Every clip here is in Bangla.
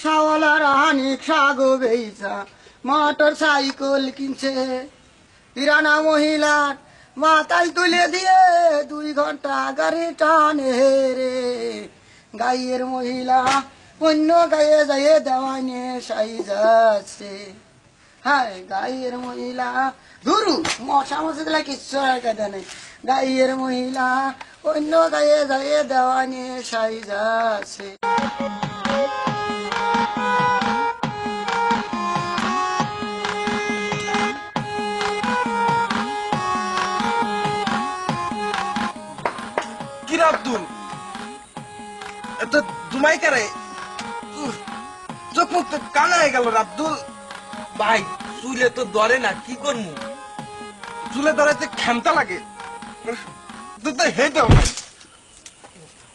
রিক্সাওয়ালা রিক্সা গো বেইচা মোটর সাইকেল কিনছে। কিরানা মহিলার মাথায় তুলে দিয়ে 2 ঘন্টা গাড়ি টানে রে। গাইয়ের মহিলা অন্য গায়ে যাইয়ে দেওয়ানে সাই যাচ্ছে। হ্যাঁ, গাইয়ের মহিলা ধরু মশা মশা দিলা কিচ্ছু কেটে নেই। গাইয়ের মহিলা অন্য গায়ে যাইয়ে দেওয়ানে সাই যাচ্ছে। আব্দুল এত দুমাই করে চোখ মুখ তো কানা হয়ে গেল আব্দুল ভাই। চুলে তো ধরে না, কি করবো? চুলে ধরাতে ক্ষমতা লাগে তুই তো হেঁটে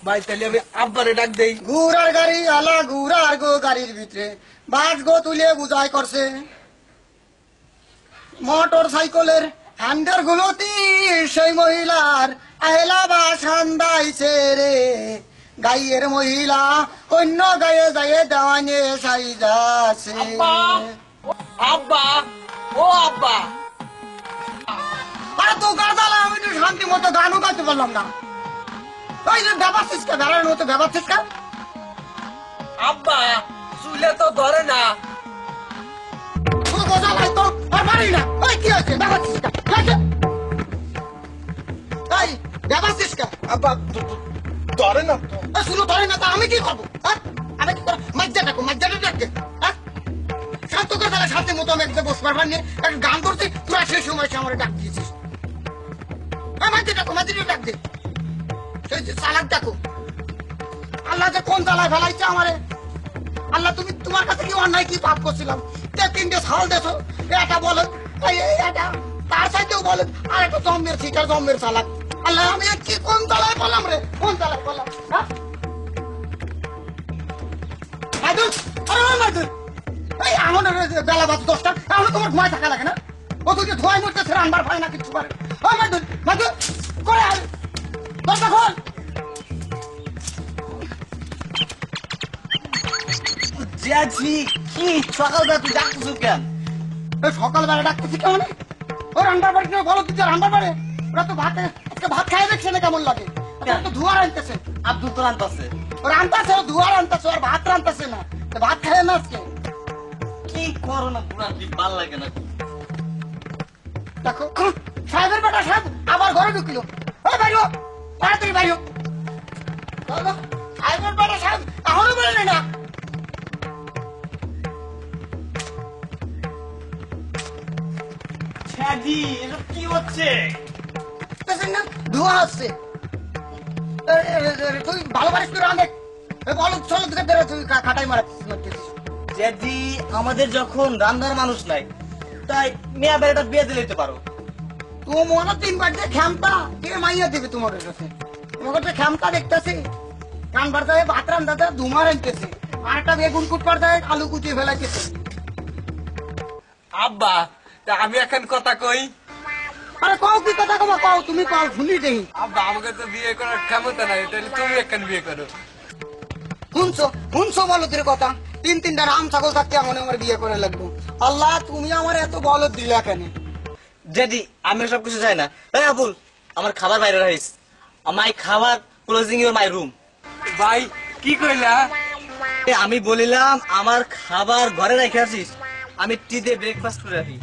ভাই। তাহলে আমি আব্বারে ডাক দেই। ঘুরার গাড়ি আলা ঘুরার গো গাড়ির ভিতরে বাস গো তুলে বুঝাই করছে। মোটর সাইকেলের হ্যান্ডার গুলোতে সেই মহিলার আয়লা বা সান্দাইছে রে। গাইয়ের মহিলা অন্য গায়ে যাইয়ে দেওয়ানে সাই যাচ্ছে। আব্বা, ও আব্বা, আরে তো গাছালা আমি তো শান্তি মতো গানও গাইতে পারলাম না। ওই যে ব্যাপার চিস্কা বেড়ানোর মতো ব্যাপার চিস্কা। আব্বা চুলে তো ধরে না। তো আর পারি না। ওই কি হয়েছে ব্যাপার চিস্কা? এই ব্যাপার চিস্কা আব্বা ধরে না তো। শুনো ধরে না তো আমি কি করবো? আমি কি করবো? মজ্জাটা ডাকবে। শান্ত করে তাহলে শান্তি মতো আমি একদম বসবার নিয়ে একটা গান করছি। তোরা সেই সময় আমার ডাক দিয়েছিস। মাঝিটা ডাক দে। সেই চালাক ডাকো। আল্লাহ যে কোন জ্বালায় ফেলাইছে আমারে। আল্লাহ তুমি তোমার কাছে কি অন্যায় কি পাপ করছিলাম? 3টে সাল দেছো। এটা বলো এটা তার সাইডেও বলেন আর একটা জম্মের শিকার জম্মের চালাক। আল্লাহ আমি কি কোন জ্বালায় বললাম রে? কোন জ্বালায় বললাম? হ্যাঁ মাদুর, আরে মাদুর, এই আমার বেলা বাজে 10টা। এখন তোমার ঘুমায় থাকা লাগে না? ও তুই ধোয়াই মরতেছে রান্নার পায় না কিছু পারে। ওই মাদুর মাদুর করে আর দরজা খোল। জি কি সকালবেলা তুই ডাকতেছিস কেন? সকালবেলা ডাকতেছি কেমন? ও রান্নার বাড়ি বলো তুই রান্নার বাড়ি ওরা তো ভাত খাই দেখছে না কেমন লাগে? তো ধোয়ার আনতেছে। আব্দুল তো রান্তাছে। ওরা আনতেছে ধোয়ার আনতেছে আর ভাত রানতেছে না। ভাত খায় না আজকে। কি করো না পুরা ভাল লাগে না। দেখো সাহেবের বেটা সাহেব আবার ঘরে ঢুকিল। ওই বাইরো তাড়াতাড়ি বাইরো। সাহেবের বেটা সাহেব এখনো বললে না। কি হচ্ছে? ধোয়া হচ্ছে। তুই ভালো পারিস তুই রাঁধে বলো চলো দিকে বেরো। তুই খাটাই মারাচ্ছিস। জি আমাদের যখন রান্নার মানুষ নাই তাই মেয়া বেড়াটা বিয়ে দিলে দিতে পারো। তোমার মনে 3 বাড়িতে ক্ষমতা কে মাইয়া দিবে তোমার কাছে? তোমার কাছে ক্ষমতা দেখতেছি। কান বাড়তে ভাত রান্ধাতে ধুমার আনতেছে আর একটা বেগুন কুটপার দেয় আলু কুচিয়ে ফেলাইতেছে। আব্বা আমি এখন কথা কই। আরে কও কি কথা কবা কও তুমি কও শুনি দেই। আব্বা আমাকে তো বিয়ে করার ক্ষমতা নাই, তাহলে তুমি এখন বিয়ে করো। শুনছো বলদের কথা? 3টা রাম ছাগল থাকতে আমার বিয়ে করে লাগবো। আল্লাহ তুমি আমার এত বলদ দিলা কেন? যদি আমি সবকিছু চাই না। তাই আবুল আমার খাবার বাইরে রাখিস। মাই খাবার ক্লোজিং ইউর মাই রুম। ভাই কি কইলা? আমি বলিলাম আমার খাবার ঘরে রেখে আসিস, আমি টি দিয়ে ব্রেকফাস্ট করে রাখি।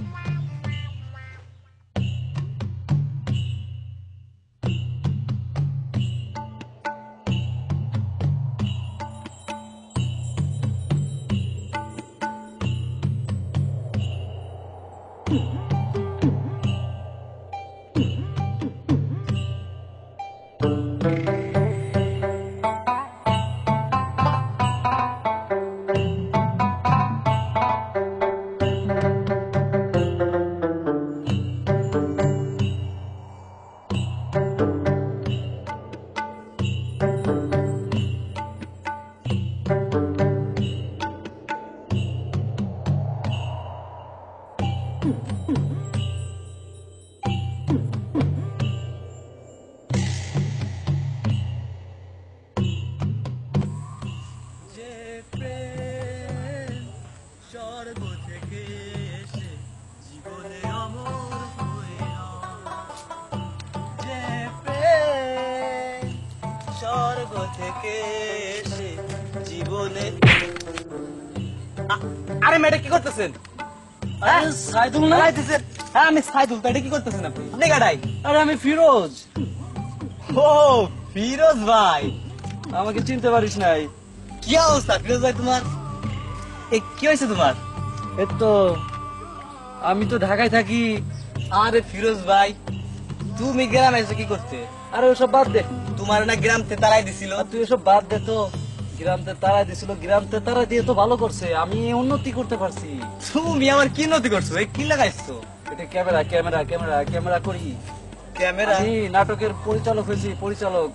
আরে ম্যাডাম কি করতেছেন? আরে সাইদুল না? দিছেন? হ্যাঁ আমি সাইদুল, তো এটা কি করতেছেন আপনি? আপনি গাড়াই? আরে আমি ফিরোজ। ও ফিরোজ ভাই, আমাকে চিনতে পারিস নাই? কি অবস্থা ফিরোজ ভাই তোমার? কি হয়েছে তোমার? এই তো আমি তো ঢাকায় থাকি। আরে ফিরোজ ভাই, তুমি গ্রামে এসে কি করতে? আরে ওসব বাদ দে, তোমার না গ্রাম থেকে তারাই দিছিল। আর তুই এসব বাদ দে তো। গ্রামতে তারা দিছিল, গ্রামতে তারা দিয়ে তো ভালো করছে, আমি উন্নতি করতে পারছি। তুমি আমার কি নতি করছো? এই কি লাগাইছো? এটা ক্যামেরা ক্যামেরা ক্যামেরা ক্যামেরা করি। ক্যামেরা? আমি নাটকের পরিচালক হয়েছি, পরিচালক।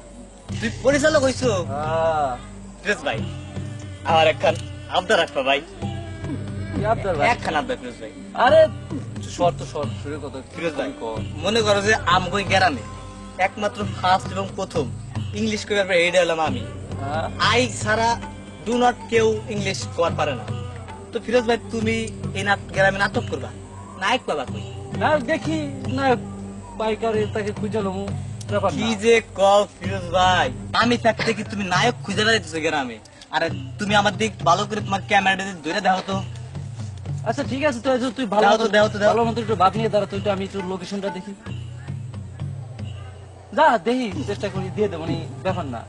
তুই পরিচালক হইছো? হ্যাঁ। ফিরোজ ভাই, আমার একখান আবদার রাখবা ভাই। কি আবদার ভাই? একখান আবদার ফিরোজ ভাই। আরে শর্ত শর্ত শুরু কত ফিরোজ ভাই, মনে করো যে আমগই গ্রামে একমাত্র ফার্স্ট এবং প্রথম ইংলিশ কইবার পরে এইটা হলাম আমি। আই ছাড়া ডু নট কেউ ইংলিশ কর পারে না। তো ফিরোজ ভাই, তুমি এই গ্রামে নাটক করবা, নায়ক পাবা কই? না দেখি না পাইকারি তাকে খুঁজালো ব্যাপার কি না। যে কও ফিরোজ ভাই, আমি থাকতে কি তুমি নায়ক খুঁজে বেড়াইতেছো গ্রামে? আরে তুমি আমার দিক ভালো করে তোমার ক্যামেরাটা ধরে দেখো তো। আচ্ছা ঠিক আছে, তুই ভালো দাও তো, মতো দাও তো, দাও। ভালো মতো একটু বাদ নিয়ে দাঁড়া, তুই আমি একটু লোকেশনটা দেখি। যা দেখি, চেষ্টা করি দিয়ে দেবো, ব্যাপার না।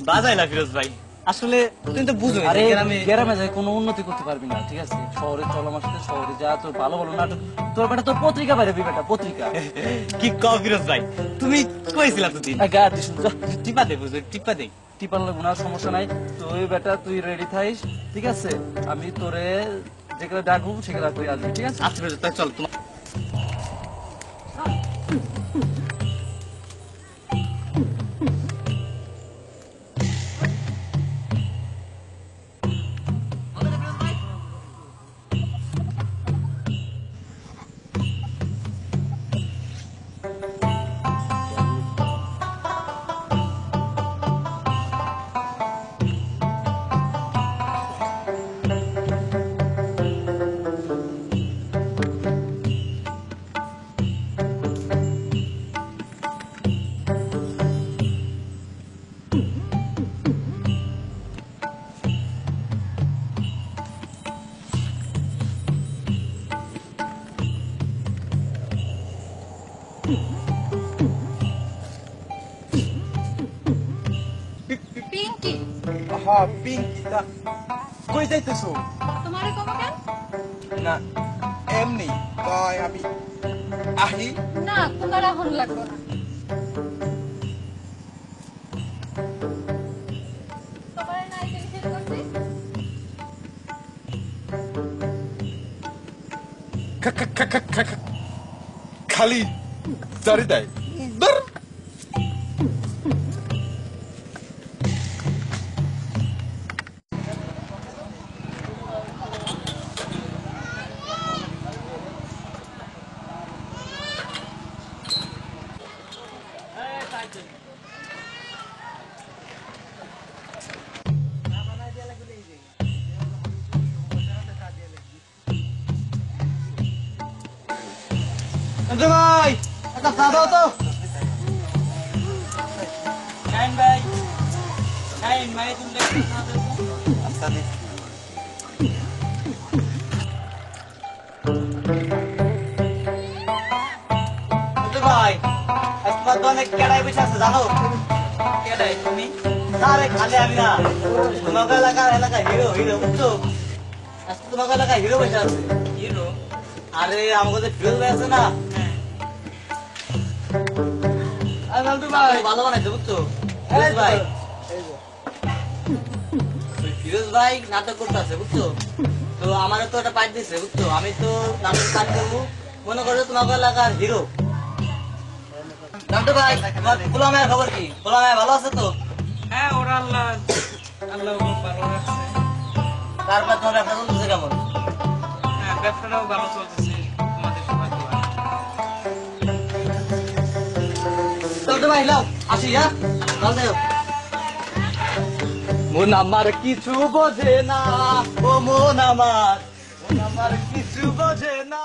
বাজাইলা ফিরোজ ভাই, আসলে তুমি তো বুঝো আরে গ্রামে। গ্রামে যাই কোনো উন্নতি করতে পারবি না, ঠিক আছে? শহরে চল আমার সাথে, শহরে যা, তোর ভালো ভালো নাটক, তোর বেটা তোর পত্রিকা বাইরে বেটা, পত্রিকা। কি কও ফিরোজ ভাই, তুমি কইছিলা তো দিন গা দিস যা, টিপা দে, বুঝো টিপা দে। টিপার লাগবো না, সমস্যা নাই। তুই বেটা তুই রেডি থাইস, ঠিক আছে? আমি তোরে যেখানে ডাকবো সেখানে তুই আসবি, ঠিক আছে? আচ্ছা ফিরোজ, তাই চল তোমার। পিঙ্কি, হ্যাঁ পিঙ্কি, তা কই যাইতেছো? তোমারে কব কেন? না এমনি কয় আমি আহি। না, তোমার এখন লাগবে না। তোমারে না এই জিনিস করছি। খালি জারি দেয়। ধর। সঞ্জয় ভাই, একটা চা দাও তো। শাহিন ভাই, শাহিন ভাই, তুমি একটা চা দাও তো। আচ্ছা দে। সঞ্জয় ভাই, আজ তোমার তো অনেক কেডাই বসে আছে জানো? কেডাই তুমি? আরে খালি আমি না, তোমাকে এলাকা হিরো হিরো, বুঝছো? আজকে তোমাকে এলাকা হিরো বসে আছে। হিরো? আরে আমাকে যে ফিরোজ ভাই আছে না, ভালো বানাইছে বুঝছো? ফিরোজ ভাই, ফিরোজ ভাই নাটক করতেছে বুঝছো? তো আমারও তো একটা পাইট দিছে বুঝছো? আমি তো নাটক কাজ করবো, মনে করো তোমাকে এলাকার হিরো। নাটক ভাই, তোমার পোলা মায়ের খবর কি? পোলা মায়ের ভালো আছে তো? হ্যাঁ, ওরা আল্লাহ আল্লাহ ভালো রাখছে। তারপর তোমার ব্যবসা চলতেছে কেমন? হ্যাঁ, ব্যবসাটাও ভালো চলতেছে, তোমাদের সবাই দোয়া। চলতে ভাই লাও, আসি হ্যাঁ? ভালো থেকো। মন আমার কিছু বোঝে না, ও মন আমার কিছু বোঝে না।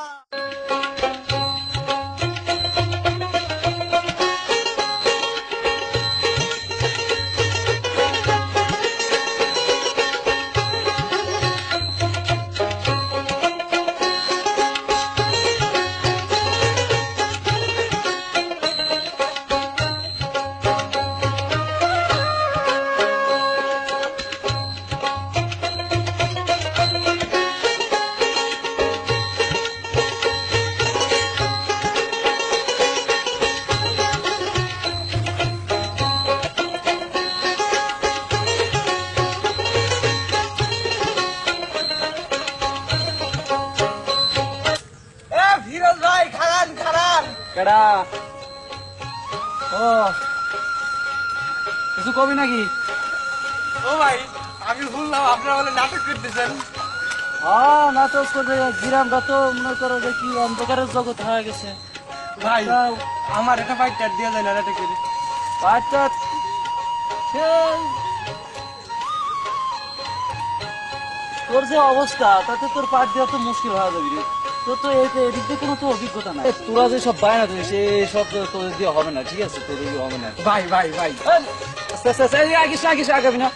ভাই খারান খারান। কেডা? ও কিছু কবি নাকি? ও ভাই আমি শুনলাম আপনারা বলে নাটক করতেছেন। হ্যাঁ নাটক করে গ্রামটা তো মনে করো যে কি অন্ধকারের জগৎ হয়ে গেছে। ভাই আমার একটা ফাইটার দিয়ে যায় না নাটক করে। বাচ্চা তোর যে অবস্থা তাতে তোর পাঠ দেওয়া তো মুশকিল হয়ে যাবি রে। তোর তো এদিক দিয়ে কোনো তো অভিজ্ঞতা নাই। তোরা যে সব বায়না দিস সব তোদের দিয়ে হবে না, ঠিক আছে? তোদের দিয়ে হবে না। ভাই ভাই ভাই আগাবি না।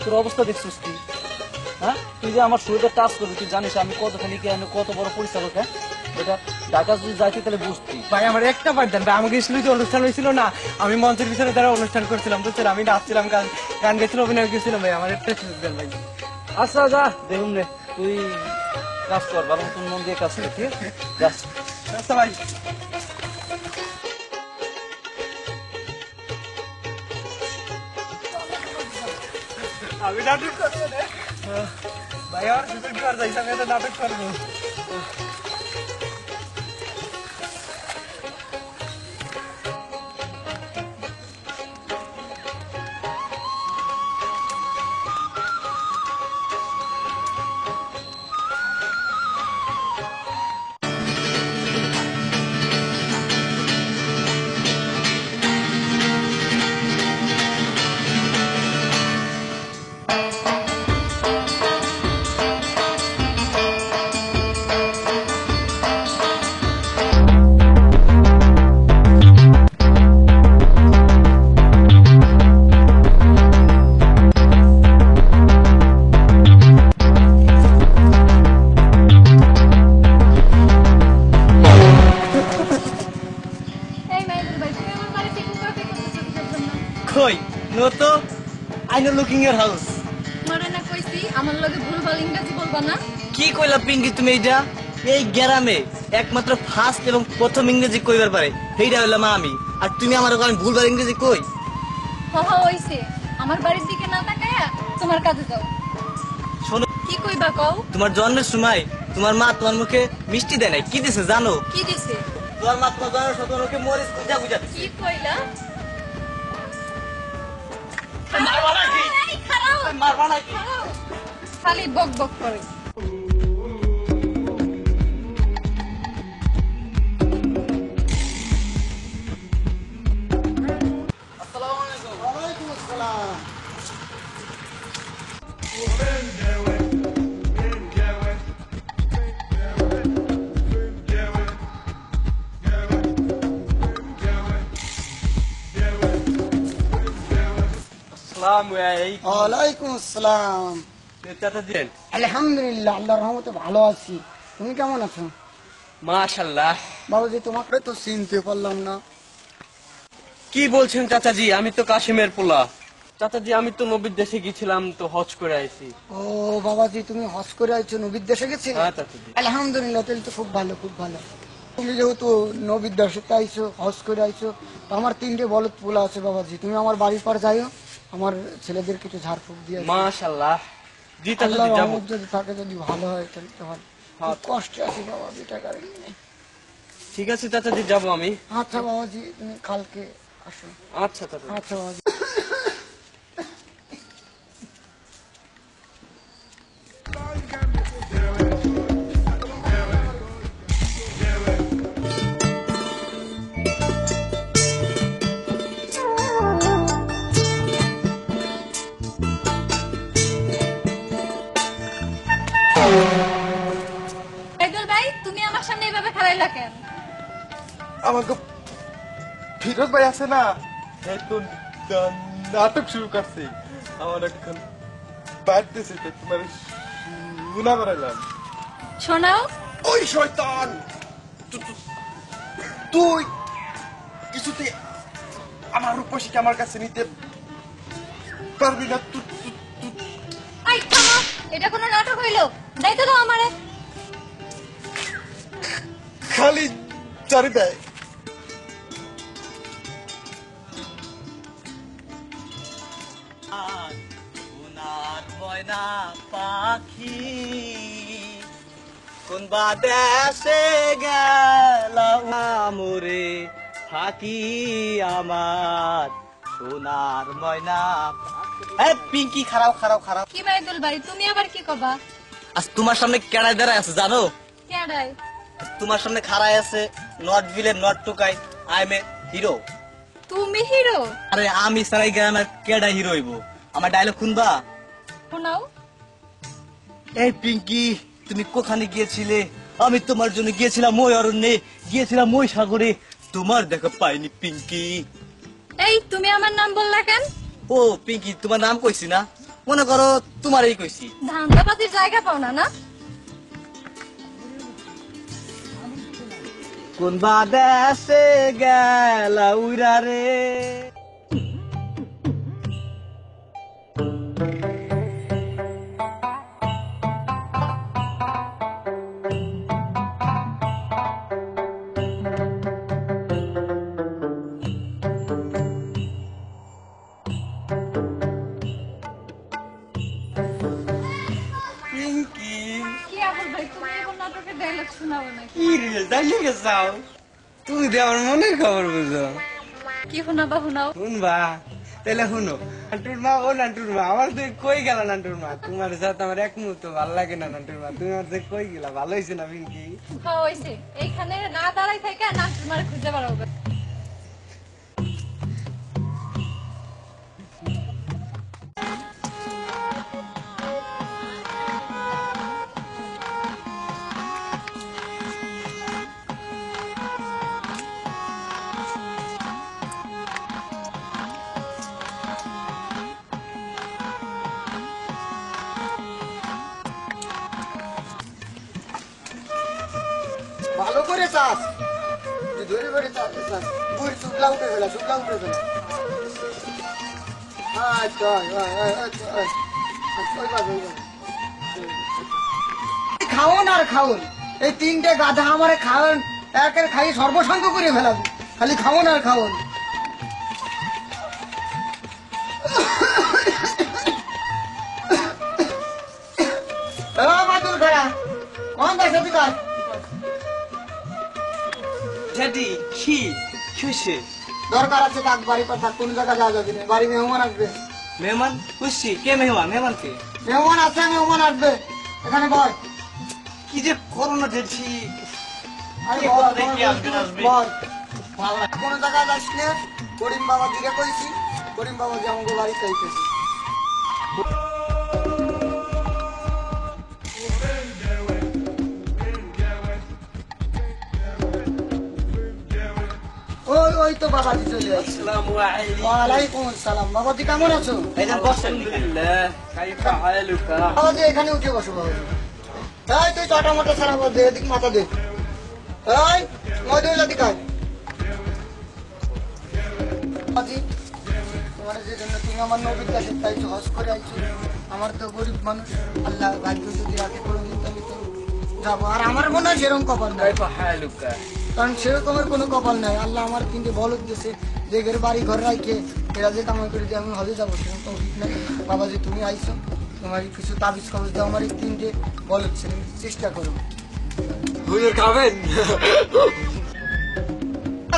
তোর অবস্থা দেখছিস তুই? হ্যাঁ তুই যে আমার শরীরটা টাচ করবি, তুই জানিস আমি কতখানি কি, আমি কত বড় পরিচালক। হ্যাঁ এটা ঢাকা যদি যাইতে তাহলে বুঝতি। ভাই আমার একটা পাঠ দেন ভাই। আমাকে স্কুলে যে অনুষ্ঠান হয়েছিল না, আমি মঞ্চের পিছনে তারা অনুষ্ঠান করছিলাম বুঝছেন, আমি নাচছিলাম, গান গেছিলাম, অভিনয় গেছিলাম ভাই। আমার একটা সুযোগ দেন ভাই। আচ্ছা যা দেখুন রে, তুই কাজ কর, ভালো মতন মন দিয়ে কাজ কর, ঠিক আছে? যাস। আচ্ছা ভাই। আমি নাটক করবো রে ভাই। আমার সুযোগ দেওয়ার যাইছে, আমি একটা নাটক করবো। এই মাইদুল ভাই, তুমি আমার বাড়িতে কোথায় করতেছো কিসের জন্য? কই নো তো, I know looking your house. তোমারে না কইছি আমার লগে ভুলভাল ইংরেজি বলবা না। কি কইলা পিঙ্কি তুমি? এইটা এই গ্রামে একমাত্র ফার্স্ট এবং প্রথম ইংরেজি কইবার পারে সেইটা হইলাম আমি। আর তুমি আমার ওখানে ভুলবার ইংরেজি কই? হহা হইছে, আমার বাড়ির দিকে না তাকায়া তোমার কাজে যাও। শোনো, কি কইবা কও? তোমার জন্মের সময় তোমার মা তোমার মুখে মিষ্টি দেয় নাই, কি দিছে জানো? কি দিছে? তোমার মা তোমার জন্মের সময় তোমার মুখে মরিচ গুজা গুজা দিছে। কি কইলা? মারবা নাকি? এই খারাও, মারবা নাকি? খারাও। খালি বক বক করে। ওয়ালাইকুম আসসালাম। আসসালামু আলাইকুম। ওয়ালাইকুম আসসালাম। চাচা দিলেন? আলহামদুলিল্লাহ, আল্লাহর রহমতে ভালো আছি। তুমি কেমন আছো? মাশাআল্লাহ। বাবুজি তোমাকে তো চিনতে পারলাম না। কি বলছেন চাচাজি? আমি তো কাশিমের পোলা। চাচাজি আমি তো নবীর দেশে গেছিলাম, তো হজ করে আইছি। ও বাবাজি, তুমি হজ করে আইছো, নবীর দেশে গেছিলে? হ্যাঁ চাচাজি। আলহামদুলিল্লাহ, তাহলে তো খুব ভালো, খুব ভালো। তুমি যেহেতু নবীর দেশে আইছো, হজ করে আইছো, তো আমার 3টে বলদ পোলা আছে বাবাজি। তুমি আমার বাড়ির পর যাইও, আমার ছেলেদের কিছু ঝাড়ফুঁক দিয়ে আসো। মাশাআল্লাহ। জি চাচাজি আল্লাহর যাবো। রহমত যদি থাকে, যদি ভালো হয় তাহলে তো ভালো। খুব কষ্টে আছি বাবা, টাকার নেই। ঠিক আছে চাচাজি, যাবো আমি। আচ্ছা বাবাজি, তুমি কালকে আসো। আচ্ছা চাচাজি। আচ্ছা বাবাজি। মাইদুল ভাই, তুমি আমার সামনে এইভাবে খাড়াইলা কেন? আমাকে ফিরোজ ভাই আছে না, এই তো নাটক শুরু করছে। আমার এখন বাড়তেছে, তো তোমার গুণা করাইলাম। শোনাও। ওই শয়তান, তুই কিছুতে আমার রূপসীকে আমার কাছে নিতে পারবি না। আই থামো, এটা কোনো নাটক হইলো? যাইতে দাও আমারে। খালি চারি দেয়। সোনার ময়না পাখি কোন বাদেশে গেলা মোরে থাকি আমার সোনার ময়না। এই পিঙ্কি খারাপ খারাপ খারাপ। কি মাইদুল ভাই তুমি আবার কি কবা? আজ তোমার সামনে কেড়াই দাঁড়ায় আছে জানো? কেডাই? তোমার সামনে খাড়াই আছে not villain not Tukai, I M A hero. তুমি হিরো? আরে আমি সারাই গ্রামের কেডা হিরো হইব? আমার ডায়লগ শুনবা? শোনাও। এই পিঙ্কি তুমি কোখানে গিয়েছিলে? আমি তোমার জন্য গিয়েছিলাম ওই অরণ্যে, গিয়েছিলাম ওই সাগরে, তোমার দেখা পাইনি পিঙ্কি। এই তুমি আমার নাম বললা কেন? ও পিঙ্কি তোমার নাম কইছি না, মনে করো তোমারই কইছি। ধান্দাবাজির জায়গা পাও না না? কোন বাদেশে গেলা উইরা রে। পিঙ্কি কি আবুল ভাই তুমি এখন নাটকের ডায়লগ শোনাও নাকি? কি রে দাঁড়িয়ে যাও? তুমি দিয়ে আমার মনের খবর বুঝো। কি শোনাবা শোনাও। শুনবা তাহলে শুনো। নান্টুর মা, ও নান্টুর মা, আমার তুই কই গেল নান্টুর মা? তোমার সাথে আমার এক মুহূর্ত ভালো লাগে না নান্টুর মা, তুমি আমার থেকে কই গেলা? ভালো হয়েছে না পিঙ্কি? হইছে এইখানে না দাঁড়াই থেকে না তোমার খুঁজে বেড়াবো। ভালো করে চাষ তুই ধরে ধরে চাষ চাষ বুড়ি শুকলা উঠে ফেলা, শুকলা উঠে ফেলা। আচ্ছা খাওন আর খাওন, এই তিনটে গাধা আমারে খাওন একের খাই সর্বসঙ্গ করে ফেলাবো, খালি খাওন আর খাওন। বাদুর খায়া কোন দেশে তুই কাজ? ড্যাডি কি খুশি? দরকার আছে তাক বাড়ি পর থাক, কোন জায়গা যাওয়া যাবে না, বাড়ি মেহমান আসবে। মেহমান খুশি? কে মেহমান? মেহমান কে? মেহমান আছে, মেহমান আসবে, এখানে বল। কি যে করো না ড্যাডি। আরে কে বল, কোথা বল, থেকে আসবে না আসবে? বল। কোন জায়গায় যাস না, করিম বাবা দিকে কইছি, করিম বাবা যে আমাকে বাড়িতে আইতেছি। ওই ওই তো বাবাজি চলে আসছে। আসসালামু আলাইকুম। ওয়ালাইকুম আসসালাম। বাবাজি কেমন আছো? এই যে বসেন। আলহামদুলিল্লাহ। কাইফা হালুকা? বাবাজি এখানে উঠে বসো বাবাজি। এই তুই চটা মোটা সারা বল দে, এদিক মাথা দে। এই মধুলা দিকায় বাবাজি, তোমার যে জন্য তুমি আমার নবীর কাছে চাইছো, হজ করে আইছো। আমার তো গরিব মানুষ, আল্লাহ ভাগ্য যদি রাখে কোনোদিন আমি তো যাবো। আর আমার মনে হয় সেরকম কপাল নাই, কাইফা হালুকা? কারণ সেরকমের কোনো কপাল নাই। আল্লাহ আমার তিনটে বলদ দিয়েছে, যে ঘরে বাড়ি ঘর রাখে এরা যে কামাই করে দিয়ে আমি হজে যাবো, সেরকম তো ঠিক নাই। বাবাজি তুমি আইছো, তোমার কিছু তাবিজ খবর দাও, আমার এই তিনটে বলদ ছেলে, চেষ্টা করো। হুজুর খাবেন?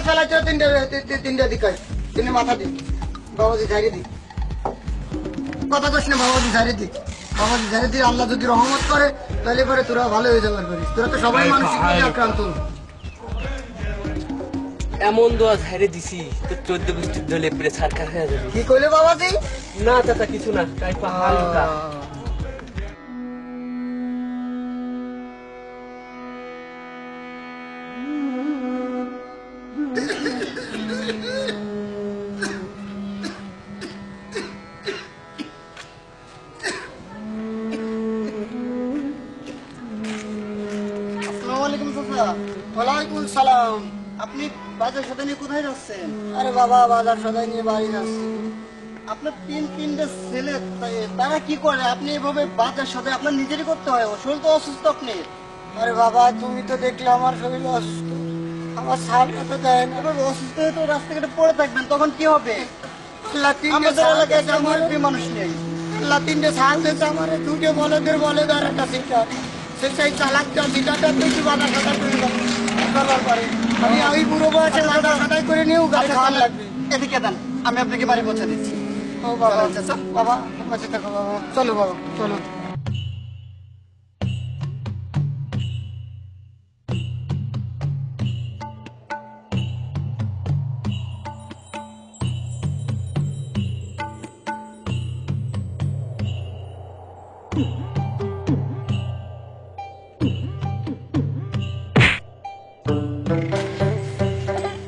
ফেলা চো তিনটে দিকায়, তিনটে মাথা দিক। বাবাজি ঝাড়িয়ে দিক, কথা কস না বাবাজি ঝাড়িয়ে দিক। বাবাজি ঝাড়িয়ে দিক, আল্লাহ যদি রহমত করে তাহলে পরে তোরা ভালো হয়ে যাবার পারিস। তোরা তো সবাই মানসিক রোগে আক্রান্ত। এমন দোয়া ঝাড়ে দিছি তো 14 বছর ধরে পুরো সরকার হয়ে যাবে। কি কইলে বাবাজি? না চাচা কিছু না। কাইফা হালুকা? আসসালামু আলাইকুম চাচা। ওয়ালাইকুম সালাম। আপনি বাজার সদাই নিয়ে কোথায় যাচ্ছেন? আরে বাবা বাজার সদাই নিয়ে বাড়ি যাচ্ছি। আপনার তিনটে ছেলে, তারা কি করে? আপনি এভাবে বাজার সদাই আপনার নিজেরই করতে হয়, শরীর তো অসুস্থ আপনি। আরে বাবা তুমি তো দেখলে আমার শরীর অসুস্থ, আমার সামনে তো দেন, এবার অসুস্থ হয়ে তো রাস্তাঘাটে পড়ে থাকবেন, তখন কি হবে? আমাদের এলাকায় তেমন মানুষ নেই। আল্লাহ তিনটে সাল দিয়েছে আমার, দুটো বলদের বলে আর একটা সিটার। সেই চালাক বিটাটা তুই বাধা সাদা করে চলার পরে আমি বুড়ো বয়সে বাধা সাদাই করে নিয়েও গাছে খাওয়ান লাগবে। এদিকে দেন, আমি আপনাকে বাড়ি পৌঁছে দিচ্ছি। ও বাবা বাবা বাঁচে থাকো বাবা, চলো বাবা চলো।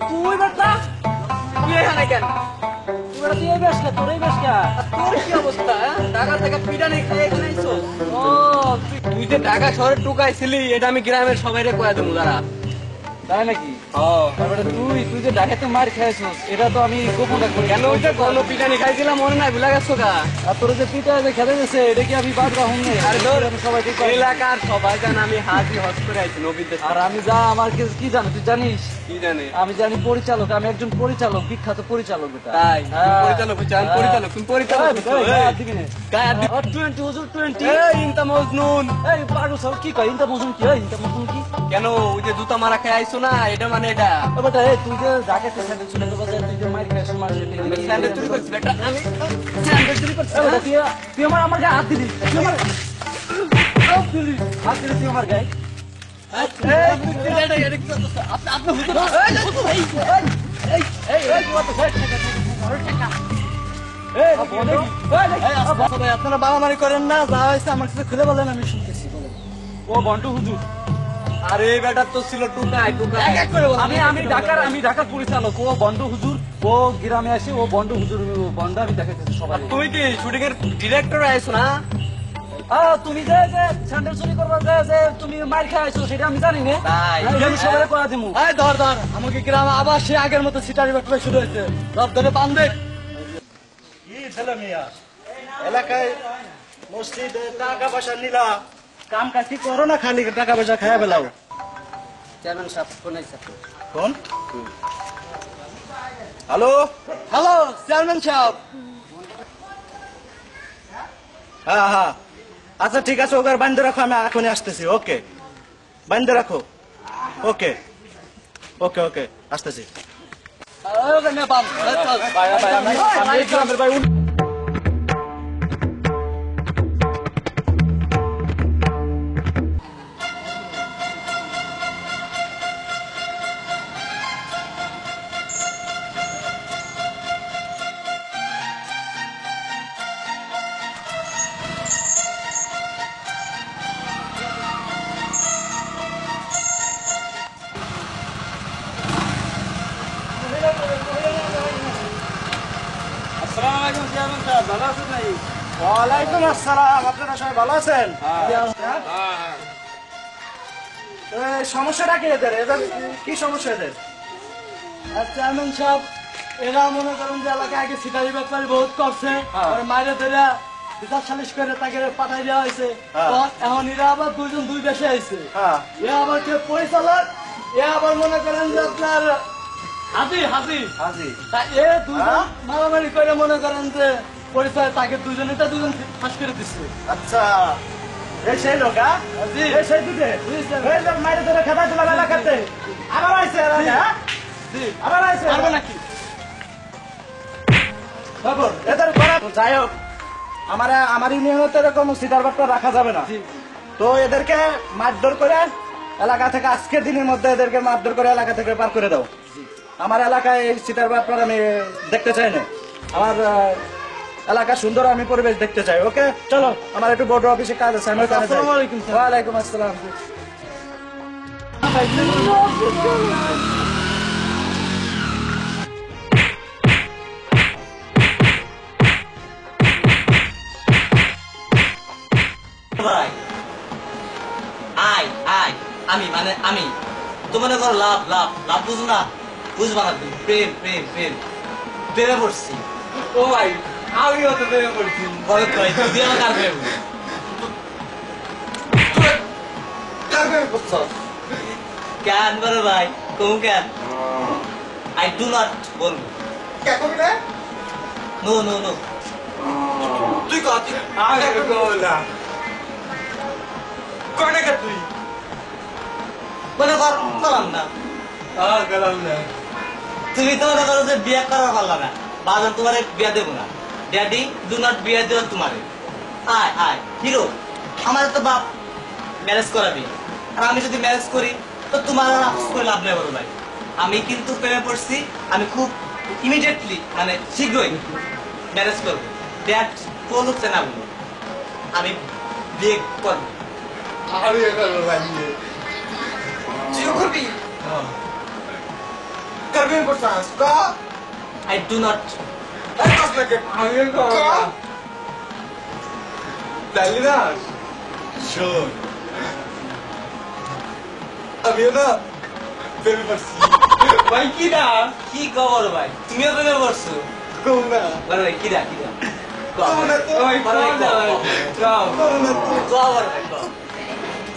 তুই বেটা তুই এখানে কেন? তুই বেটা তুই এই বেশকা তোর এই বেশকা তোর কি অবস্থা? ঢাকা থেকে পিটানি খেয়ে এখানে আইছো? ও তুই যে ঢাকা শহরে টুকাইছিলি এটা আমি গ্রামের সবাইরে কয়ে দেবো দাঁড়া। তাই নাকি? তারপরে তুই যে ঢাকাতে মার খাইছিস এটা তো আমি গোপন রাখবো কেন ওই যে গণ পিটানি খাইছিলাম মনে নাই, ভুলে গেছো গা? আর তোর যে পিতা যে খেতে গেছে এটা কি আমি বাদ রাখুন না? আরে ধর, আমি সবাই ঠিক পারি। এলাকার সবাই জান আমি হাজি হজ করে আইছি নবীর দেশে। আর আমি যা আমার কি জানো তুই জানিস? কি জানে? আমি জানি পরিচালক, আমি একজন পরিচালক, বিখ্যাত পরিচালক এটা। তাই তুমি হ্যাঁ। পরিচালক হইছো, আমি পরিচালক, তুমি পরিচালক হইছো। এই, গায়ে হাত দিবি না। গায়ে হাত দিবি। 20 হুজুর 20 এই ইনতা মজনুন। এই পাগল সব কি কয় ইনটা মজুন কি হয় ইনটা মজুন কি? কেন ওই যে জুতা মারা খেয়ে আইছো না, এটা মানে এটা ও বেটা এই তুই যে ঢাকাতে স্যান্ডেল চলে গেল তুই যে মার খাইছিস মার স্যান্ডেল চুরি করছি বেটা, আমি স্যান্ডেল চুরি করছি। তুই আমার গায়ে হাত দিলি তুই আমার হাত দিলি তুই আমার গায়ে আপনারা বাড়াবাড়ি করেন না, যা হয়েছে আমার কাছে খুলে বলেন, আমি শুনতেছি। বলেন। ও বন্টু হুজুর আরে বেটা তো ছিল টুকাই টুকাই। আমি ঢাকার পরিচালক, ও বন্ড হুজুর, ও গ্রামে আসে, ও বন্ড হুজুর বন্ড আমি দেখাইতেছি সবাই। তুমি কি শুটিং এর ডিরেক্টর আইছো না? তুমি যে স্যান্ডেল চুরি করবা যে তুমি মার খাইছো সেটা আমি জানি না। তাই। এটা আমি সবাই করা দিমু। এই ধর আমাকে গ্রামে আবার সে আগের মতো সিটারি বাটপাই শুরু হয়েছে। রব ধরে বান্ধে কি ছেলে মিয়া এলাকায় মসজিদে টাকা পয়সা নিলা, কাম কাজ কি করো না, খালি টাকা পয়সা খাইয়া বেলাও। চেয়ারম্যান সাহেব ফোন আইছে। কোন? হ্যালো হ্যালো চেয়ারম্যান সাহেব। হ্যাঁ হ্যাঁ আচ্ছা ঠিক আছে, ওকে বান্ধে রাখো, আমি এখনই আসতেছি। ওকে বান্ধে রাখো। ওকে ওকে ওকে আসতেছি। ওয়ালাইকুম আসসালাম, আপনারা সবাই ভালো আছেন? সমস্যাটা কি এদের? এদের কি সমস্যা এদের? চেয়ারম্যান সাহেব এরা মনে করেন যে এলাকায় আগে সিটারি ব্যাপারে বহুত করছে, মাইরে ধরে বিচার সালিশ করে তাকে পাঠাই দেওয়া হয়েছে। তো এখন এরা আবার দুইজন দুই দেশে আইছে। এ আবার কে পরিচালক, এ আবার মনে করেন যে আপনার হাজি হাজি হাজি। এ দুইজন মারামারি করে মনে করেন যে পরিচয় তাকে দুজন ফাঁস করে দিচ্ছে। আচ্ছা এই সেই লোক, এই সেই দুটো এই লোক মাইরে ধরে খেতা দিলাম এলাকাতে, আবার আইছে আবার আইছে নাকি খবর এদের করা। যাই হোক আমার ইউনিয়নে তো এরকম সিটার বাট্টা রাখা যাবে না, তো এদেরকে মারধর করে এলাকা থেকে আজকের দিনের মধ্যে এদেরকে মারধর করে এলাকা থেকে পার করে দাও। আমার এলাকায় এই সিটার বাট্টা আমি দেখতে চাই না, আমার এলাকা সুন্দর আমি পরিবেশ দেখতে চাই। ওকে চলো, আমার একটু বড় অফিসে কাজ আছে, আমি ওখানে যাই। ওয়ালাইকুম আসসালাম। ভাই আয় আয়, আমি তো মনে করো লাভ লাভ লাভ বুঝো না, বুঝবা না তুমি। প্রেম প্রেম প্রেম প্রেমে পড়ছি। ও ভাই আমিও তো প্রেমে পড়ছি। বলো তো ভাই, তুই আমার কার প্রেম? কার প্রেমে পড়ছো? কেন বলো ভাই, কম কেন? আই ডু নট বলবো। কে কবি না? No no no. তুই কত? আমি বললাম কয় টাকা তুই মনে কর করলাম না গেলাম না তুমি তো মনে করো যে বিয়ে করার পারলা না বাজান তোমার বিয়ে দেবো না ড্যাডি ডু নট বিয়ে দেবো তোমারে আয় আয় হিরো আমার তো বাপ ম্যারেজ করাবি আর আমি যদি ম্যারেজ করি তো তোমার আর আফসোস করে লাভ নেই বড় ভাই আমি কিন্তু প্রেমে পড়ছি আমি খুব ইমিডিয়েটলি মানে শীঘ্রই ম্যারেজ করবো ড্যাড কোন হচ্ছে না বলো আমি বিয়ে করবো আমি করবো ভাই তুইও করবি করবি করছাস ক আই ডু নট আমি করবো তাইলে না শোন আমিও না প্রেমে পড়ছি ভাই কি না কি খবর ভাই তুমিও প্রেমে পড়ছো কম না বড় ভাই কি দা কম না তো ভাই বড় ভাই কম না তো খবর ভাই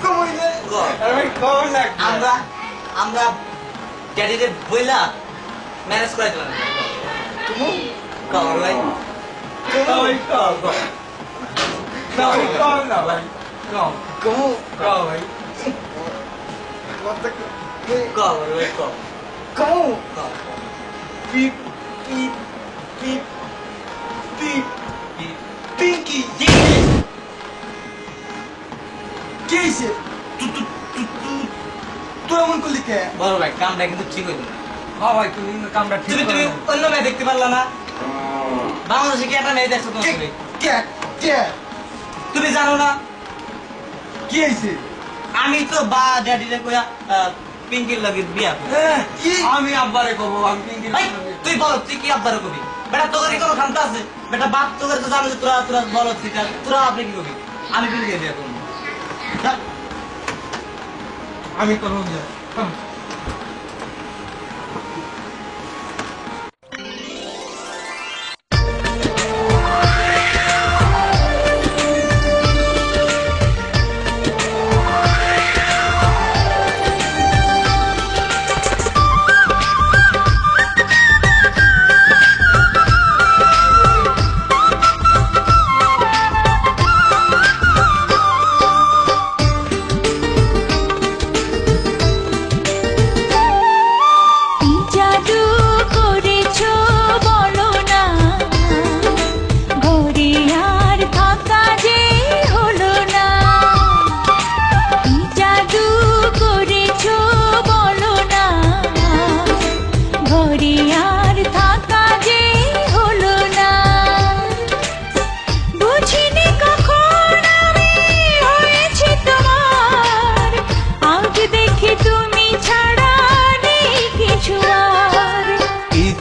কম হইলে আমি কম না আমরা আমরা ড্যাডিরে বইলা ম্যানেজ করে দিলাম খবর ভাই ভাই কম না ভাই কম না ভাই কম কম কম ভাই খবর ভাই কম কম পিপ পিপ পিপ পিপ পিঙ্কি কে এসে তুই এমন করলি কে বড় ভাই কামটা কিন্তু ঠিক হইল না হ্যাঁ ভাই তুমি কামটা তুমি তুমি অন্য মেয়ে দেখতে পারলা না বাংলাদেশে কি একটা মেয়ে দেখছো তুমি কে কে তুমি জানো না কি হইছে আমি তো বা ড্যাডিরে কইয়া পিঙ্কির লগে বিয়া করব। কি আমি আব্বারে কব আমি পিঙ্কি ভাই তুই বল তুই কি আব্বার কবি বেটা তোর কি কোনো খামতা আছে বেটা বাপ তোর তো জানো যে তোরা তোরা বল তুই তোরা আপনি কি কবি আমি পিঙ্কি বিয়া করব যা। আমি করব না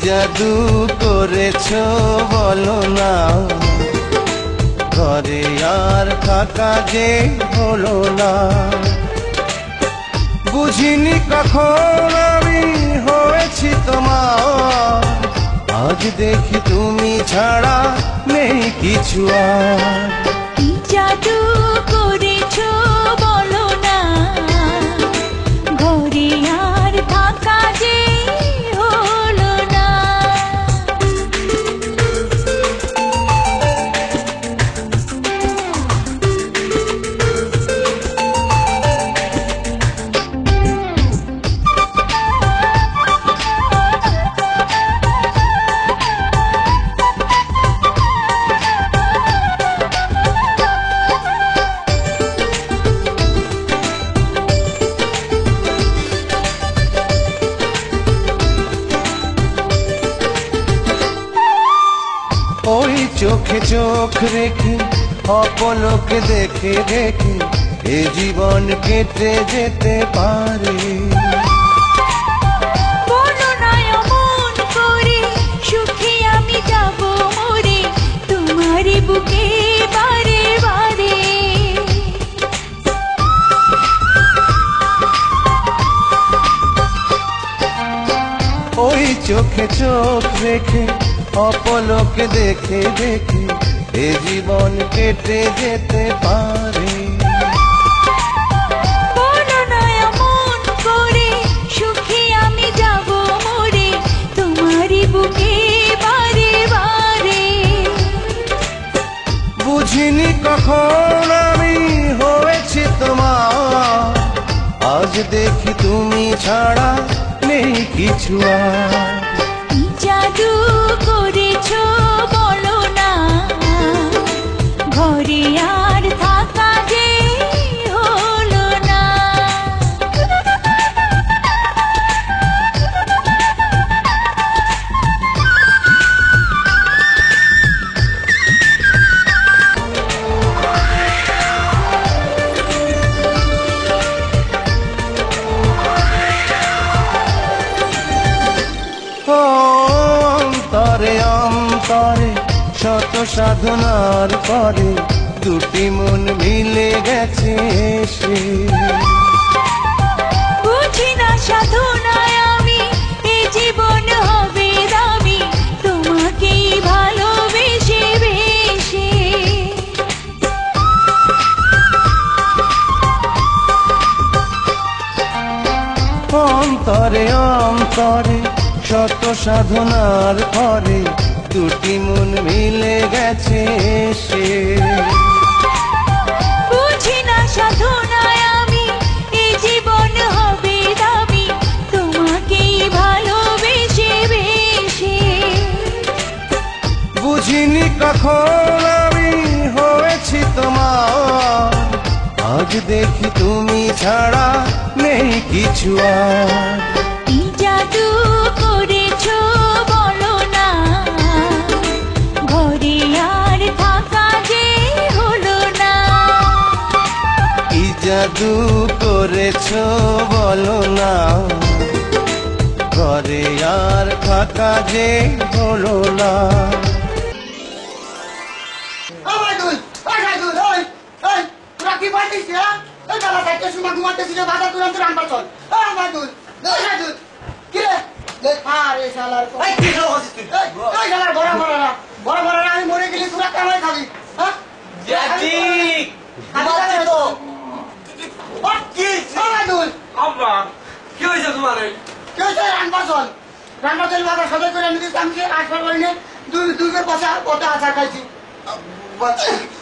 জাদু করেছো বলো না ঘরে আর থাকা যে হলো না বুঝিনি কখন আমি হয়েছি তোমার আজ দেখি তুমি ছাড়া নেই কিছু আর কি জাদু করেছো বলো না ঘরে আর থাকা যে হলো না ওই চোখে চোখ রেখে অপলকে দেখে দেখে এ জীবন কেটে যেতে পারে বলো না অমন করে সুখে আমি যাব মরে তোমারই বুকে বারে বারে ওই চোখে চোখ রেখে অপলকে দেখে দেখে এ জীবন কেটে যেতে পারে বলো না এমন করে সুখে আমি যাব মরে তোমারই বুকে বারে বারে বুঝিনি কখন আমি হয়েছি তোমার দেখি তুমি ছাড়া নেই কিছু আর। কি জাদু করেছো বলো না, ঘরে আর থাকা যে হলো না। অন্তরে অন্তরে শত সাধনার পরে দুটি মন মিলে গেছে সে। বুঝি না সাধনায় আমি এ জীবন হবে দামি, তোমাকেই ভালোবেসে বেশে। অন্তরে অন্তরে শত সাধনার পরে দুটি মন মিলে গেছে সে। বুঝি না সাধনায় আমি এ জীবন হবে দামি, তোমাকেই ভালোবেসে বেশে। বুঝিনি কখন আমি হয়েছি তোমার, আজ দেখি তুমি ছাড়া নেই কিছু আর। কি জাদু করেছো বলো না, ঘরে আর থাকা যে হলো না। কি জাদু করেছো বলো না, ঘরে আর থাকা যে হলো না। মাইদুল, মাইদুল, ওই তোরা কি পারছিস? ওই বেলা চারটার সময় ঘুমাতেছিল, বাজার তুরান্ত রান্না চল। মাইদুল, মাইদুল, কি রে? আরে শালার কি খাওয়া হচ্ছিস তুই? এই শালার বড় বড় আমি মরে গেলি তোরা কামাই খাবি। হ্যাঁ জি খাচ্ছি তো। কি মাইদুল, আব্বা কি হয়েছে তোমার? কে রান্না চল, রান্না চল বাজার সদাই করে আমি দিচ্ছি। আমি আসবার করিনি, দুইবার পথে আচার খাইছি।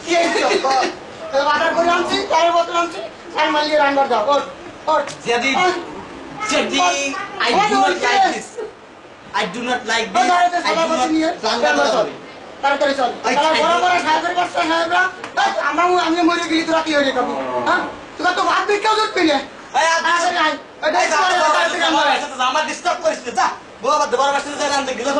কি হয়েছে? বাজার করে আনছি, চায়ের বোতল আনছি, চার মালিয়ে রান্নার দাও। ওর ওর Jadi, I do not like this. I do not like this. I do not তাড়াতাড়ি চল। বড় বড় সাহেবের বাচ্চা সাহেবরা আমি মরে গেলি তোরা কি হয়ে খাবি? হ্যাঁ তোরা তো ভাত দিয়ে কেউ জুটবি না। আমার ডিস্টার্ব করিস না, যা বড় বড় বাচ্চা আনতে গেলে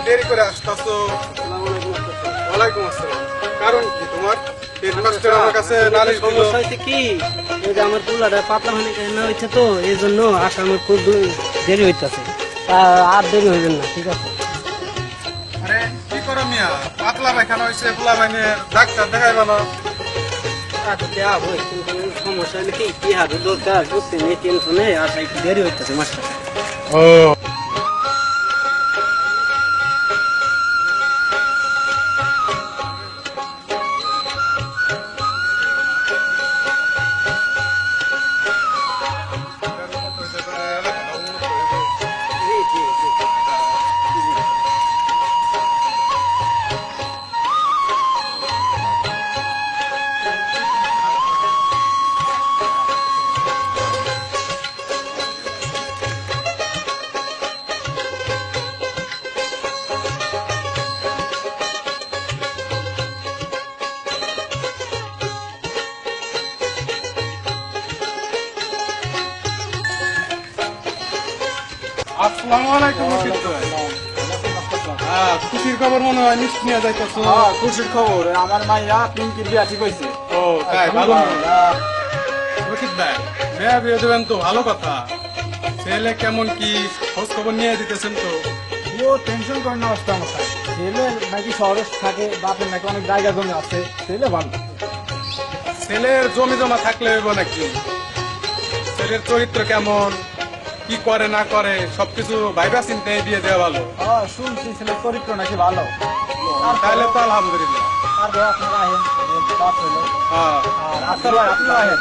দেরি করে আসতেছো। ওয়ালাইকুম আসসালাম। কারণ কি তোমার? হেডমাস্টার আমার কাছে নালিশ দিল। সমস্যা হয়েছে কি, এই যে আমার পোলাটা পাতলা পানি কেনা হয়েছে তো, এই জন্য আসা আমার খুব দেরি হইতেছে। আর দেরি হইবেন না, ঠিক আছে? আরে কি করো মিয়া, পাতলা পায়খানা হয়েছে, পোলা বাইনে ডাক্তার দেখাইবা না? আচ্ছা দেওয়া হয়, কিন্তু সমস্যা হলে কি হাতে দরকার বুঝছেন, এই টেনশনে আসা একটু দেরি হইতেছে মাস্টার। ও আসসালামু আলাইকুম রশিদ ভাই। খুশির খবর মনে হয় মিষ্টি নিয়ে যাইতেছো। খুশির খবর, আমার মাইয়া পিঙ্কির বিয়া ঠিক হয়েছে। ও তাই, ভালো। রশিদ ভাই, মেয়ে বিয়ে দেবেন তো ভালো কথা। ছেলে কেমন কি খোঁজ খবর নিয়ে দিতেছেন তো? ও টেনশন করে না অবস্থা আমার, ছেলে নাকি শহরে থাকে, বাপের নাকি অনেক জায়গা জমি আছে, ছেলে ভালো। ছেলের জমি জমা থাকলে হইব নাকি? ছেলের চরিত্র কেমন, কি করে না করে সবকিছু ভাইবা চিন্তা দিয়ে দেওয়া ভালো। শুনছি ছেলের চরিত্র নাকি ভালো। তাহলে তো আলহামদুলিল্লাহ। তারপর আপনারা আহেন, বাপ হইলো। হ্যাঁ, আর আচ্ছা ভাই, আপনিও আহেন।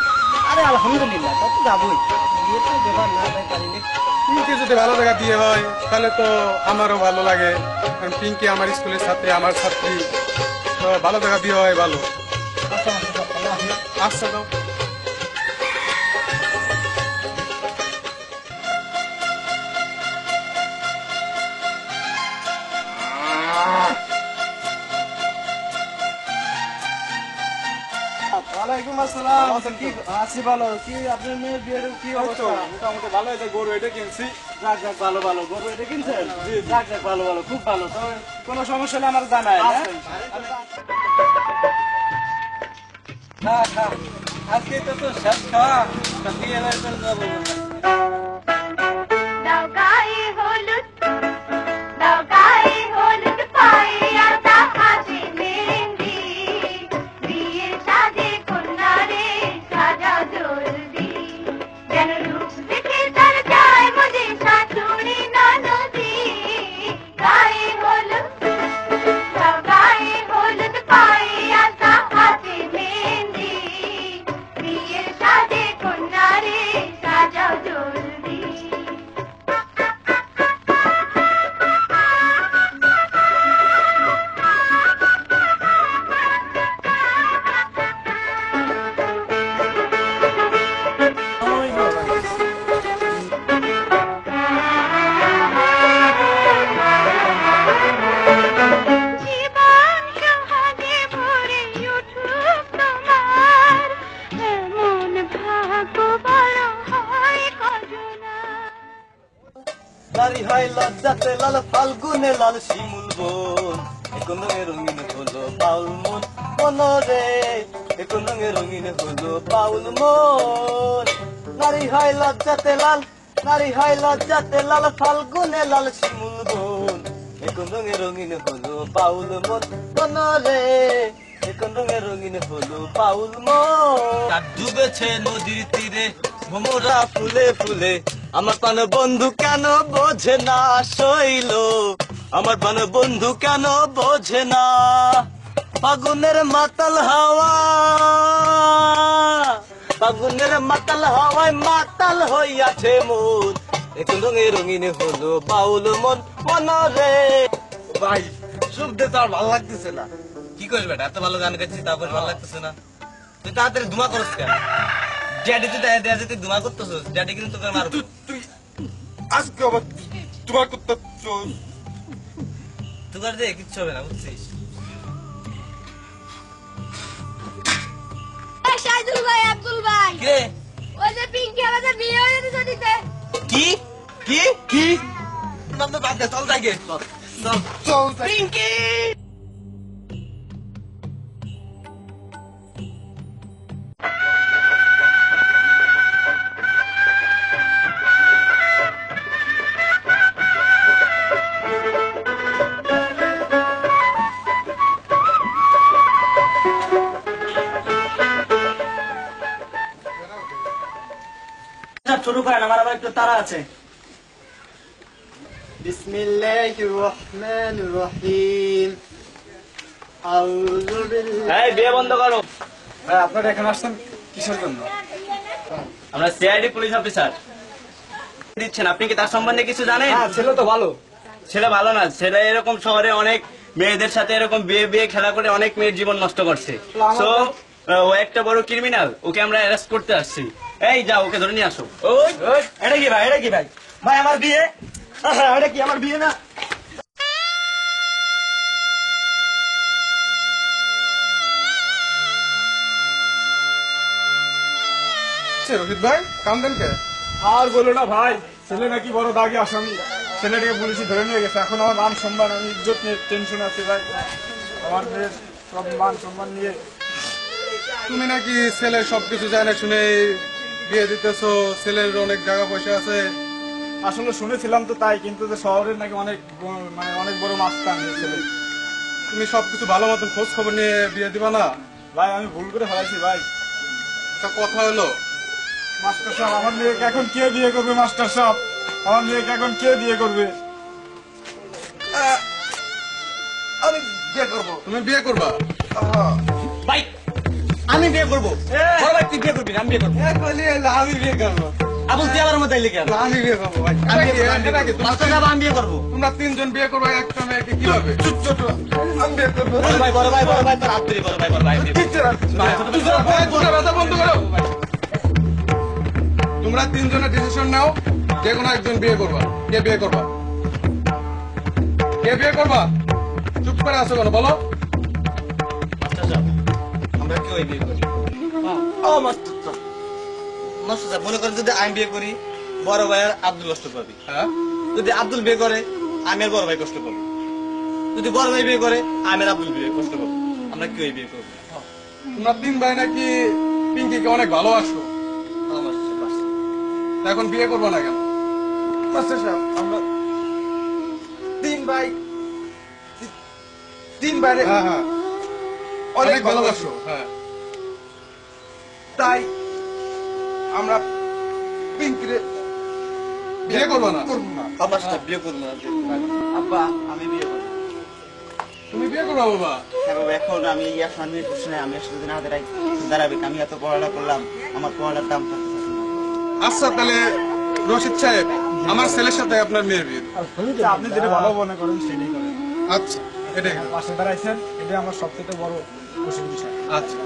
আরে আলহামদুলিল্লাহ, তা তো যাবোই। বিয়ে তো দেবার না তাই পারিনি। পিঙ্কি যদি ভালো জায়গা দিয়ে হয় তাহলে তো আমারও ভালো লাগে, কারণ পিঙ্কি আমার স্কুলের ছাত্রী, আমার ছাত্রী। তো ভালো জায়গা দিয়ে হয় ভালো। আচ্ছা আচ্ছা, তাহলে আসেন। আচ্ছা তো ওয়ালাইকুম আসসালাম। কি আছি ভালো। কি আপনার মেয়ের বিয়ের কি অবস্থা? মোটামুটি ভালো হয়েছে, গরু এটা কিনছি। যাক যাক, ভালো ভালো। গরু এটা কিনছেন? যাক যাক, ভালো ভালো, খুব ভালো। তবে কোনো সমস্যা হলে আমার জানায়। আজকে তো শেষ খাওয়া, বিয়ে হয়ে যাবো। দাও গায়ে হলুদ, দাও গায়ে হলুদ পাইয়া তাহাতে মেহেন্দি, বিয়ের সাজে কন্যারে সাজাও জলদি, যেন রূপ দেখে তার যায় মজে শাশুড়ি ননদি। গায়ে হলুদ, দাও গায়ে হলুদ পাইয়া তাহাতে মেহেন্দি, বিয়ের সাজে কন্যারে সাজাও জলদি। জীবন সোহাগে ভরে উঠুক তোমার, এমন ভাগ্য বড় হয় কজনা। নারী হয় লজ্জাতে লাল, ফাল্গুনে লাল শিমুল বন, এখন রঙিন হলো বাউল মন মনরে, এখন রঙিন হলো বাউল মন। নারী হয় লজ্জাতে লাল, নারী হয় লজ্জাতে লাল, ফাল্গুনে লাল শিমুল বন, এখন রঙিন হলো বাউল মন মনরে, এখন রঙিন হলো বাউল মন। ডুবেছে নদীর তীরে ভ্রমরা ফুলে ফুলে, আমার প্রাণ বন্ধু কেন বোঝে না শৈল, আমার প্রাণ বন্ধু কেন বোঝে না। ফাগুনের মাতাল হাওয়া, ফাগুনের মাতাল হাওয়ায় মাতাল হইয়াছে মন, এখন রঙিন হলো বাউল মন মনরে। ভাই শুনতে তো আর ভালো লাগতেছে না। কি করিস বেটা, এত ভালো গান গাইছিস তারপর ভালো লাগতেছে না? তুই তাড়াতাড়ি ধুমা করস কেন? ড্যাডি তুই দেয়া তুই ধুমা করতেছিস, ড্যাডি কিন্তু তোকে মারবো। তুই আজকে আবার তোমার করতে তোকে দিয়ে কিচ্ছু হবে না, বুঝছিস? শাহিদুল ভাই, আব্দুল ভাই, কে? ওই যে পিঙ্কি আমাদের বিয়ে হয়ে গেছে দিতে। কি কি কি? বাদ দে, চল যাই গে, চল চল। পিঙ্কি শুরু করেন, আমার আবার একটু তাড়া আছে। বিসমিল্লাহির রহমানির রহিম। আউযু বিল্লাহি। এই বিয়ে বন্ধ করো। ভাই আপনারা এখানে আসছেন কিসের জন্য? আমরা সিআইডি পুলিশ অফিসার দিচ্ছেন, আপনি কি তার সম্বন্ধে কিছু জানেন? হ্যাঁ, ছেলে তো ভালো। ছেলে ভালো না, ছেলে এরকম শহরে অনেক মেয়েদের সাথে এরকম বিয়ে বিয়ে খেলা করে অনেক মেয়ের জীবন নষ্ট করছে। সো ও একটা বড় ক্রিমিনাল, ওকে আমরা অ্যারেস্ট করতে আসছি। এই যাও, ওকে ধরে নিয়ে আসো। ওই এটা কি ভাই, এটা কি ভাই? ভাই আমার বিয়ে, এটা কি আমার বিয়ে না? রশিদ ভাই কান্দেন কে? আর বলো না ভাই, ছেলে নাকি বড় দাগি আসামি। ছেলেটিকে পুলিশে ধরে নিয়ে গেছে, এখন আমার মান সম্মান, আমি ইজ্জত নিয়ে টেনশন আছে ভাই। আমার মেয়ের সব মান সম্মান নিয়ে। তুমি নাকি ছেলের সবকিছু জানে শুনে বিয়ে দিতেছো, ছেলের অনেক টাকা পয়সা আছে। আসলে শুনেছিলাম তো তাই, কিন্তু যে শহরের নাকি মানে অনেক বড় মাস্তান ছেলে। তুমি সবকিছু ভালো মতন খোঁজ খবর নিয়ে বিয়ে দিবা না? ভাই আমি ভুল করে ফেলাইছি ভাই। একটা কথা হলো, মাস্টার সাহেব আমার মেয়েকে এখন কে বিয়ে করবে? মাস্টার সাহেব আমার মেয়েকে এখন কে বিয়ে করবে? আমি বিয়ে করবো। তুমি বিয়ে করবা? ভাই আমি বিয়ে করবো। বড় ভাই তুই বিয়ে করবি না? আমি বিয়ে করবো। আমি বিয়ে করবো। আবুল তুই আমার মধ্যে লিখে আমি বিয়ে করবো ভাই। মাস্টার সাহেব আমি বিয়ে করবো। তোমরা তিনজন বিয়ে করবে একটা মেয়েকে, কিভাবে? আমি বিয়ে করবো। বড় ভাই বড় ভাই বড় ভাই তোর হাত ধরি, বড় ভাই বড় ভাই আমি বিয়ে করবো। ব্যথা বন্ধ করো। তোমরা তিনজনের ডিসিশন নাও, যে কোনো একজন বিয়ে করবা। কে বিয়ে করবা? কে বিয়ে করবা? চুপ করে আসো কেন বলো? মাস্টার সাহেব আমরা কেউ বিয়ে করি। ও মাস্টার সাহেব, মাস্টার সাহেব মনে করেন যদি আমি বিয়ে করি, বড় ভাই আর আব্দুল কষ্ট পাবি। হ্যাঁ, যদি আব্দুল বিয়ে করে, আমি আর বড় ভাই কষ্ট পাবো। যদি বড় ভাই বিয়ে করে, আমি আর আব্দুল বিয়ে কষ্ট পাবো। আমরা কেউ বিয়ে করবো। তোমরা তিন ভাই নাকি পিঙ্কিকে অনেক ভালোবাসো, তা এখন বিয়ে করবো না কেন? মাস্টার সাহেব আমরা তিন ভাই হ্যাঁ হ্যাঁ, অনেক অনেক ভালোবাসো। হ্যাঁ, তাই আমরা পিঙ্কিরে বিয়ে করবো না? আমার সাথে বিয়ে করবো না। আব্বা আমি বিয়ে করবো। তুমি বিয়ে করবা বাবা? হ্যাঁ বাবা, এখন আমি এখন আমি বুঝছি না, আমি আসলে দিন হাতে দাঁড়াবে। আমি এত পড়াশোনা করলাম, আমার পড়ার দাম থাকতেছে না। আচ্ছা তাহলে রশিদ সাহেব, আমার ছেলের সাথে আপনার মেয়ের বিয়ে। আপনি যেটা ভালো মনে করেন সেটাই করেন। আচ্ছা, এটাই। পাশে দাঁড়াইছেন, এটাই আমার সবথেকে বড় খুশির বিষয়। আচ্ছা,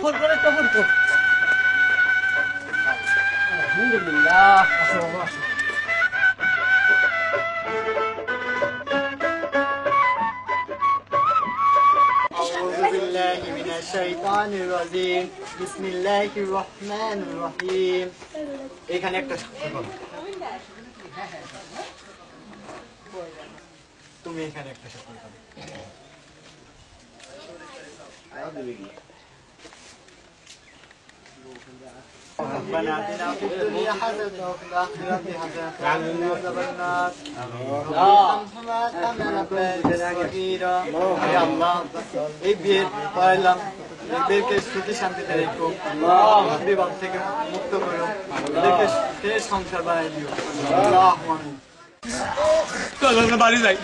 ফোন করে তো ফোন কর। আলহামদুলিল্লাহ। আসো বাবা, আসো। أعوذ بالله من الشيطان الرجيم بسم الله الرحمن الرحيم এখানে একটা সাক্ষর করো। তুমি এখানে একটা সাক্ষর করো। ربنا آتنا في الدنيا حسنة وفي الآخرة حسنة وقنا عذاب النار اللهم كما ربنا كبيرا يا الله এই বিয়ের পড়াইলাম এদেরকে সুখে শান্তিতে রেখো, বিবাহ থেকে মুক্ত করো, এদেরকে সংসার বানাই দিও। আল্লাহ চল আমরা বাড়ি যাই।